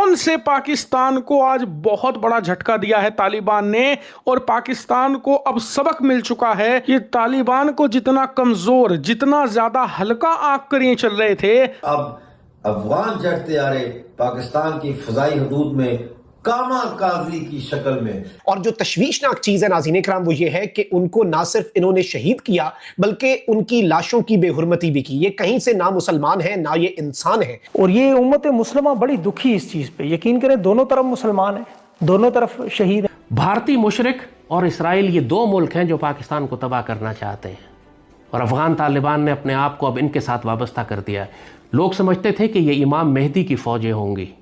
Drone से पाकिस्तान को आज बहुत बड़ा झटका दिया है तालिबान ने, और पाकिस्तान को अब सबक मिल चुका है कि तालिबान को जितना कमजोर, जितना ज्यादा हल्का आंक कर ये चल रहे थे, अब अफगान जेट तैयारे पाकिस्तान की फजाई हदूद में कामा काजी की शक्ल में। और जो तशवीशनाक चीज है नाज़रीन इकराम वो ये है कि उनको ना सिर्फ इन्होंने शहीद किया बल्कि उनकी लाशों की बेहुरमती भी की। ये कहीं से ना मुसलमान है ना ये इंसान है। और ये उम्मत मुस्लिमा बड़ी दुखी इस चीज पे, यकीन करें दोनों तरफ मुसलमान हैं, दोनों तरफ शहीद हैं। भारतीय मुशरिक और इसराइल ये दो मुल्क हैं जो पाकिस्तान को तबाह करना चाहते हैं, और अफगान तालिबान ने अपने आप को अब इनके साथ वाबस्ता कर दिया है। लोग समझते थे कि ये इमाम मेहदी की फौजें होंगी,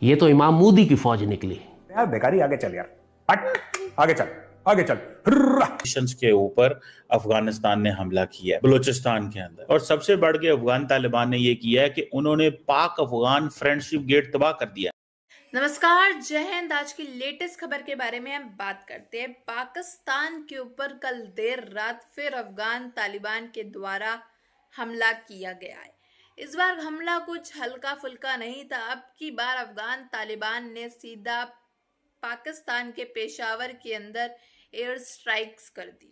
ये तो इमाम मोदी की फौज निकली। यार बेकारी, आगे चल यार, आगे चल, आगे चल। मिशंस के ऊपर अफगानिस्तान ने हमला किया है बलूचिस्तान के अंदर, और सबसे बढ़ के अफगान तालिबान ने यह किया है कि उन्होंने पाक अफगान फ्रेंडशिप गेट तबाह कर दिया। नमस्कार, जय हिंद। आज की लेटेस्ट खबर के बारे में हम बात करते हैं। पाकिस्तान के ऊपर कल देर रात फिर अफगान तालिबान के द्वारा हमला किया गया है। इस बार हमला कुछ हल्का फुल्का नहीं था। अब की बार अफगान तालिबान ने सीधा पाकिस्तान के पेशावर के अंदर एयर स्ट्राइक्स कर दी,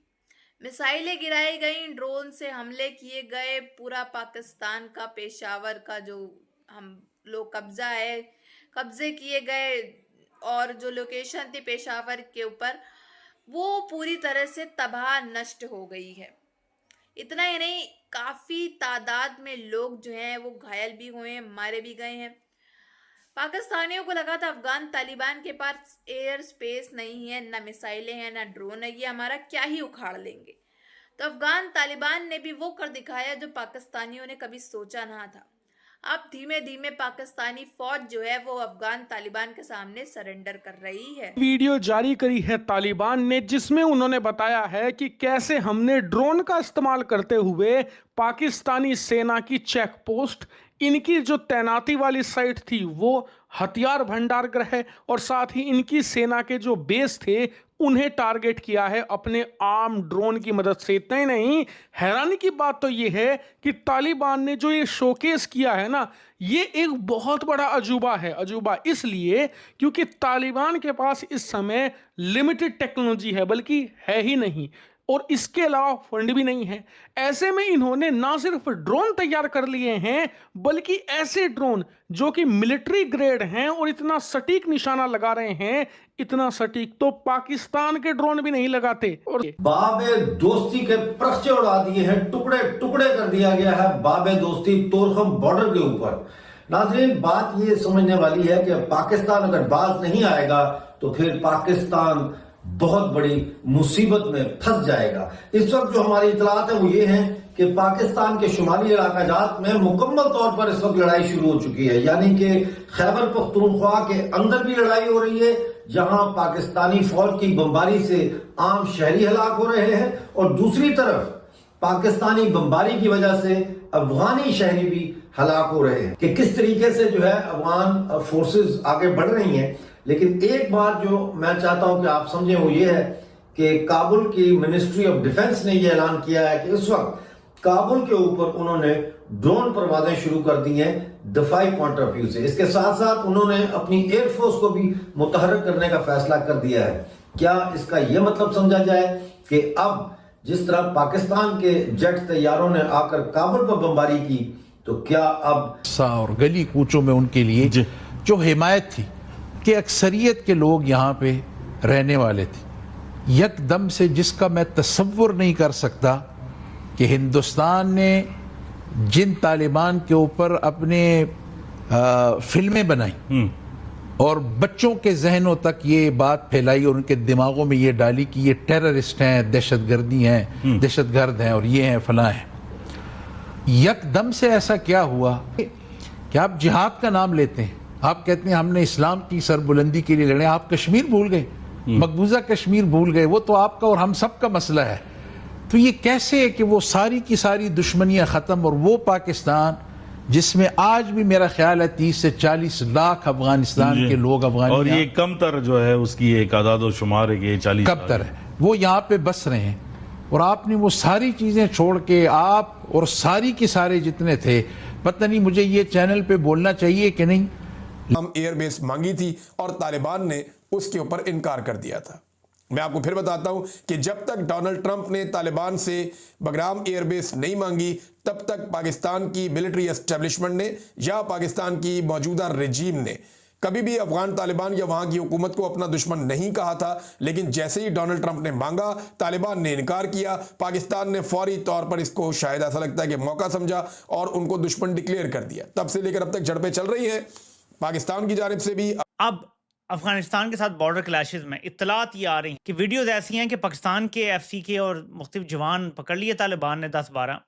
मिसाइलें गिराई गई, ड्रोन से हमले किए गए। पूरा पाकिस्तान का पेशावर का जो हम लोग कब्जे किए गए, और जो लोकेशन थी पेशावर के ऊपर वो पूरी तरह से तबाह नष्ट हो गई है। इतना ही नहीं, काफ़ी तादाद में लोग जो हैं वो घायल भी हुए हैं, मारे भी गए हैं। पाकिस्तानियों को लगा था अफगान तालिबान के पास एयर स्पेस नहीं है, ना मिसाइलें हैं, ना ड्रोन है, ये हमारा क्या ही उखाड़ लेंगे। तो अफगान तालिबान ने भी वो कर दिखाया जो पाकिस्तानियों ने कभी सोचा ना था। अब धीमे धीमे पाकिस्तानी फौज जो है वो अफगान तालिबान के सामने सरेंडर कर रही है। वीडियो जारी करी है तालिबान ने, जिसमें उन्होंने बताया है कि कैसे हमने ड्रोन का इस्तेमाल करते हुए पाकिस्तानी सेना की चेक पोस्ट, इनकी जो तैनाती वाली साइट थी वो हथियार भंडारगृह है, और साथ ही इनकी सेना के जो बेस थे उन्हें टारगेट किया है अपने आर्म ड्रोन की मदद से। इतना ही नहीं, हैरानी की बात तो ये है कि तालिबान ने जो ये शोकेस किया है ना, ये एक बहुत बड़ा अजूबा है। अजूबा इसलिए क्योंकि तालिबान के पास इस समय लिमिटेड टेक्नोलॉजी है, बल्कि है ही नहीं, और इसके अलावा फंड भी नहीं है। ऐसे में इन्होंने ना सिर्फ ड्रोन तैयार कर लिए हैं, बल्कि ऐसे ड्रोन जो कि मिलिट्री ग्रेड हैं और इतना सटीक निशाना लगा रहे हैं, इतना सटीक तो पाकिस्तान के ड्रोन भी नहीं लगाते। और बाबे दोस्ती के प्रख्चे उड़ा दिए हैं, टुकड़े टुकड़े कर दिया गया है बाबे दोस्ती तोरखम बॉर्डर के ऊपर। नाज़रीन, बात ये समझने वाली है कि पाकिस्तान अगर बाज नहीं आएगा तो फिर पाकिस्तान बहुत बड़ी मुसीबत में फंस जाएगा। इस वक्त जो हमारी इतलात है वो ये है कि पाकिस्तान के शुमाली इलाका जात में मुकम्मल तौर पर इस वक्त लड़ाई शुरू हो चुकी है, यानी कि खैबर पख्तूनख्वा के अंदर भी लड़ाई हो रही है, जहां पाकिस्तानी फौज की बमबारी से आम शहरी हलाक हो रहे हैं, और दूसरी तरफ पाकिस्तानी बमबारी की वजह से अफगानी शहरी भी हलाक हो रहे हैं। कि किस तरीके से जो है अफगान फोर्सेस आगे बढ़ रही हैं। लेकिन एक बात जो मैं चाहता हूं कि आप समझें वो ये है कि काबुल की मिनिस्ट्री ऑफ डिफेंस ने यह ऐलान किया है कि इस वक्त काबुल के ऊपर उन्होंने ड्रोन परवाजें शुरू कर दी हैं दफाई पॉइंट ऑफ व्यू से। इसके साथ साथ उन्होंने अपनी एयरफोर्स को भी मुतहर्रिक करने का फैसला कर दिया है। क्या इसका यह मतलब समझा जाए कि अब जिस तरह पाकिस्तान के जेट तैयारों ने आकर काबुल पर बमबारी की, तो क्या अब और गली कूचों में उनके लिए जो हिमायत थी कि अक्सरियत के लोग यहाँ पे रहने वाले थे, यकदम से, जिसका मैं तसव्वुर नहीं कर सकता कि हिंदुस्तान ने जिन तालिबान के ऊपर अपने फिल्में बनाई और बच्चों के जहनों तक ये बात फैलाई और उनके दिमागों में ये डाली कि ये टेररिस्ट हैं, दहशतगर्दी हैं, दहशतगर्द हैं, और ये हैं, फलां हैं। यकदम से ऐसा क्या हुआ कि आप जिहाद का नाम लेते हैं, आप कहते हैं हमने इस्लाम की सरबुलंदी के लिए लड़े, आप कश्मीर भूल गए, मकबूजा कश्मीर भूल गए, वो तो आपका और हम सब का मसला है। तो ये कैसे है कि वो सारी की सारी दुश्मनियां खत्म, और वो पाकिस्तान जिसमें आज भी मेरा ख्याल है 30 से 40 लाख अफगानिस्तान के लोग, अफगानिस्तान, और ये कम तर जो है उसकी एक आदाद शुमार है कि 40 कम तर है, वो यहाँ पे बस रहे हैं। और आपने वो सारी चीजें छोड़ के आप और सारी के सारे जितने थे, पता नहीं मुझे ये चैनल पे बोलना चाहिए कि नहीं, हम एयरबेस मांगी थी और तालिबान ने उसके ऊपर इनकार कर दिया था। मैं आपको फिर बताता हूं कि जब तक डोनाल्ड ट्रंप ने तालिबान से बगराम एयरबेस नहीं मांगी, तब तक पाकिस्तान की मिलिट्री एस्टेब्लिशमेंट ने या पाकिस्तान की मौजूदा रजीम ने कभी भी अफगान तालिबान या वहां की हुकूमत को अपना दुश्मन नहीं कहा था। लेकिन जैसे ही डोनाल्ड ट्रंप ने मांगा, तालिबान ने इनकार किया, पाकिस्तान ने फौरी तौर पर इसको शायद ऐसा लगता है कि मौका समझा और उनको दुश्मन डिक्लेयर कर दिया। तब से लेकर अब तक झड़पें चल रही हैं पाकिस्तान की जानिब से भी। अब अफगानिस्तान के साथ बॉर्डर क्लैशेस में इत्तलात ये आ रही हैं कि वीडियोस ऐसी हैं कि पाकिस्तान के एफसी के और मुख्तलिफ जवान पकड़ लिए तालिबान ने 10-12,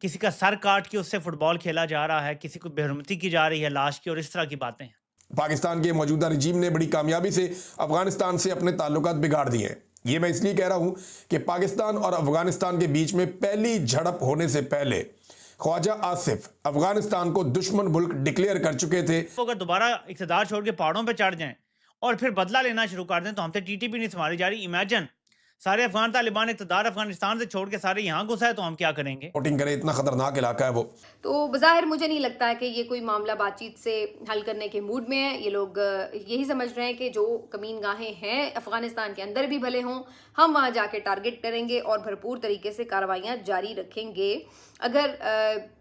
किसी का सर काट के उससे फुटबॉल खेला जा रहा है, किसी को बेहरमती की जा रही है लाश की, और इस तरह की बातें हैं। पाकिस्तान के मौजूदा रजीम ने बड़ी कामयाबी से अफगानिस्तान से अपने ताल्लुकात बिगाड़ दिए हैं। ये मैं इसलिए कह रहा हूं कि पाकिस्तान और अफगानिस्तान के बीच में पहली झड़प होने से पहले ख्वाजा आसिफ अफगानिस्तान को दुश्मन मुल्क डिक्लेयर कर चुके थे। तो अगर दोबारा इक़्तिदार छोड़ के पहाड़ों पे चढ़ जाएं और फिर बदला लेना शुरू कर दें तो हमसे टीटीपी नहीं संभाली जा रही। इमेजिन सारे अफगान तालिबान इक़्तिदार अफगानिस्तान से छोड़ के सारे यहाँ घुसा है तो हम क्या करेंगे? वोटिंग करें, इतना खतरनाक इलाका है वो। तो बज़ाहिर मुझे नहीं लगता है कि ये कोई मामला बातचीत से हल करने के मूड में है। ये लोग यही समझ रहे हैं कि जो कमीन गाहें हैं अफगानिस्तान के अंदर भी भले हों, हम वहाँ जाके टारगेट करेंगे और भरपूर तरीके से कार्रवाइयाँ जारी रखेंगे। अगर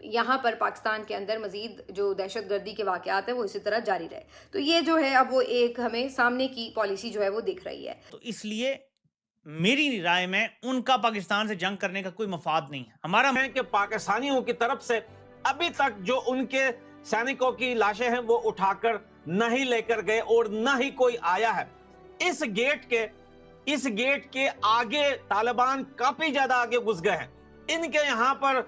यहाँ पर पाकिस्तान के अंदर मजीद जो दहशत गर्दी के वाक़यात हैं वो इसी तरह जारी रहे, तो ये जो है अब वो एक हमें सामने की पॉलिसी जो है वो दिख रही है। तो इसलिए मेरी राय में उनका पाकिस्तान से जंग करने का कोई मफाद नहीं है। हमारा है कि पाकिस्तानियों की तरफ से अभी तक जो उनके सैनिकों की लाशें हैं वो उठाकर नहीं लेकर गए और न ही कोई आया है। इस गेट के आगे तालिबान काफी ज्यादा आगे घुस गए हैं। इनके यहाँ पर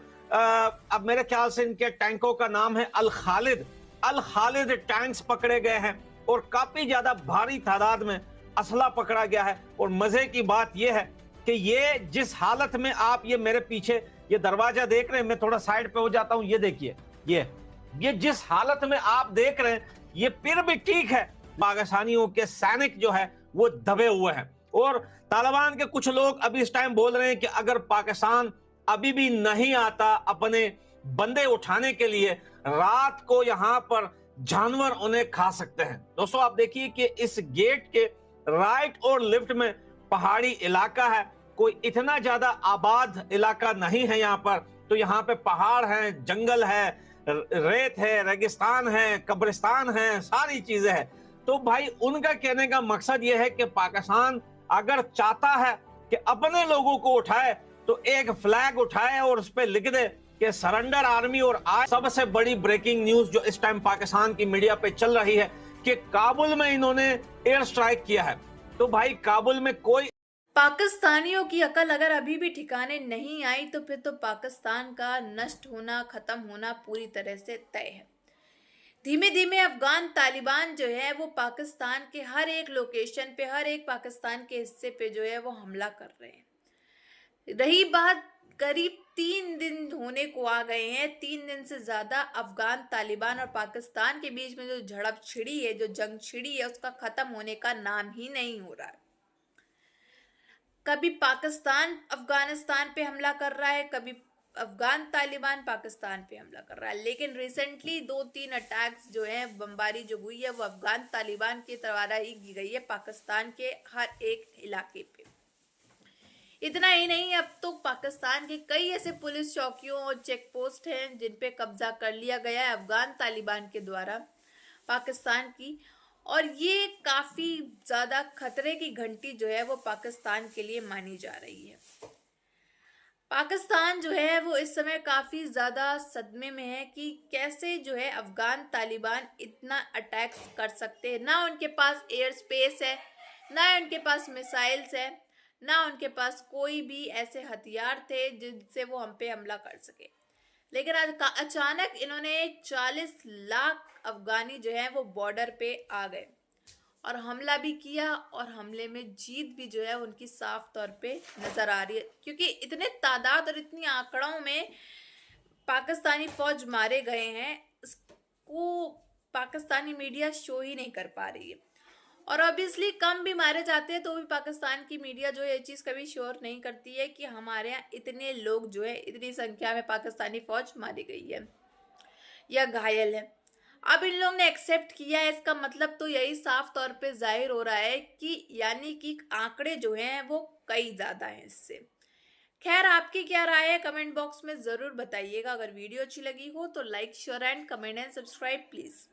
अब मेरे ख्याल से इनके टैंकों का नाम है अल खालिद टैंक्स पकड़े गए हैं और काफी ज्यादा भारी तादाद में असला पकड़ा गया है। और मजे की बात यह है कि ये जिस हालत में आप ये मेरे पीछे ये दरवाजा देख रहे हैं, मैं थोड़ा साइड पे हो जाता हूं, ये देखिए, ये जिस हालत में आप देख रहे हैं ये फिर भी ठीक है। पाकिस्तानियों के सैनिक जो है वो दबे हुए हैं और तालिबान के कुछ लोग अभी इस टाइम बोल रहे हैं कि अगर पाकिस्तान अभी भी नहीं आता अपने बंदे उठाने के लिए, रात को यहाँ पर जानवर उन्हें खा सकते हैं। दोस्तों आप देखिए कि इस गेट के राइट और लेफ्ट में पहाड़ी इलाका है, कोई इतना ज्यादा आबाद इलाका नहीं है यहाँ पर। तो यहाँ पे पहाड़ हैं, जंगल है, रेत है, रेगिस्तान है, कब्रिस्तान है, सारी चीजें हैं। तो भाई उनका कहने का मकसद ये है कि पाकिस्तान अगर चाहता है कि अपने लोगों को उठाए तो एक फ्लैग उठाए और उस पर लिख दे कि सरेंडर आर्मी। और आज सबसे बड़ी ब्रेकिंग न्यूज जो इस टाइम पाकिस्तान की मीडिया पे चल रही है कि काबुल में इन्होंने एयर स्ट्राइक किया है। तो भाई काबुल में कोई पाकिस्तानियों की अकल अगर अभी भी ठिकाने नहीं आई तो फिर तो पाकिस्तान का नष्ट होना, खत्म होना पूरी तरह से तय है। धीमे धीमे अफगान तालिबान जो है वो पाकिस्तान के हर एक लोकेशन पे, हर एक पाकिस्तान के हिस्से पे जो है वो हमला कर रहे हैं। रही बात, करीब 3 दिन होने को आ गए हैं, 3 दिन से ज्यादा अफगान तालिबान और पाकिस्तान के बीच में जो झड़प छिड़ी है, जो जंग छिड़ी है, उसका खत्म होने का नाम ही नहीं हो रहा है। कभी पाकिस्तान अफगानिस्तान पे हमला कर रहा है, कभी अफगान तालिबान पाकिस्तान पे हमला कर रहा है। लेकिन रिसेंटली 2-3 अटैक्स जो है, बमबारी जो हुई है, वो अफगान तालिबान की द्वारा ही की गई है पाकिस्तान के हर एक इलाके पे। इतना ही नहीं, अब तो पाकिस्तान के कई ऐसे पुलिस चौकियों और चेक पोस्ट हैं जिन पे कब्जा कर लिया गया है अफगान तालिबान के द्वारा पाकिस्तान की। और ये काफी ज्यादा खतरे की घंटी जो है वो पाकिस्तान के लिए मानी जा रही है। पाकिस्तान जो है वो इस समय काफी ज्यादा सदमे में है कि कैसे जो है अफगान तालिबान इतना अटैक्स कर सकते हैं। ना उनके पास एयर स्पेस है, ना उनके पास मिसाइल्स है, ना उनके पास कोई भी ऐसे हथियार थे जिनसे वो हम पे हमला कर सके। लेकिन अचानक इन्होंने 40 लाख अफगानी जो है वो बॉर्डर पे आ गए और हमला भी किया, और हमले में जीत भी जो है उनकी साफ तौर पे नजर आ रही है। क्योंकि इतने तादाद और इतनी आंकड़ों में पाकिस्तानी फौज मारे गए हैं, इसको पाकिस्तानी मीडिया शो ही नहीं कर पा रही है। और ऑब्वियसली कम भी मारे जाते हैं तो भी पाकिस्तान की मीडिया जो है ये चीज़ कभी श्योर नहीं करती है कि हमारे यहाँ इतने लोग जो है, इतनी संख्या में पाकिस्तानी फौज मारी गई है या घायल है। अब इन लोगों ने एक्सेप्ट किया है, इसका मतलब तो यही साफ तौर पे जाहिर हो रहा है कि यानी कि आंकड़े जो हैं वो कई ज्यादा हैं इससे। खैर, आपकी क्या राय है कमेंट बॉक्स में जरूर बताइएगा। अगर वीडियो अच्छी लगी हो तो like share and comment and subscribe please.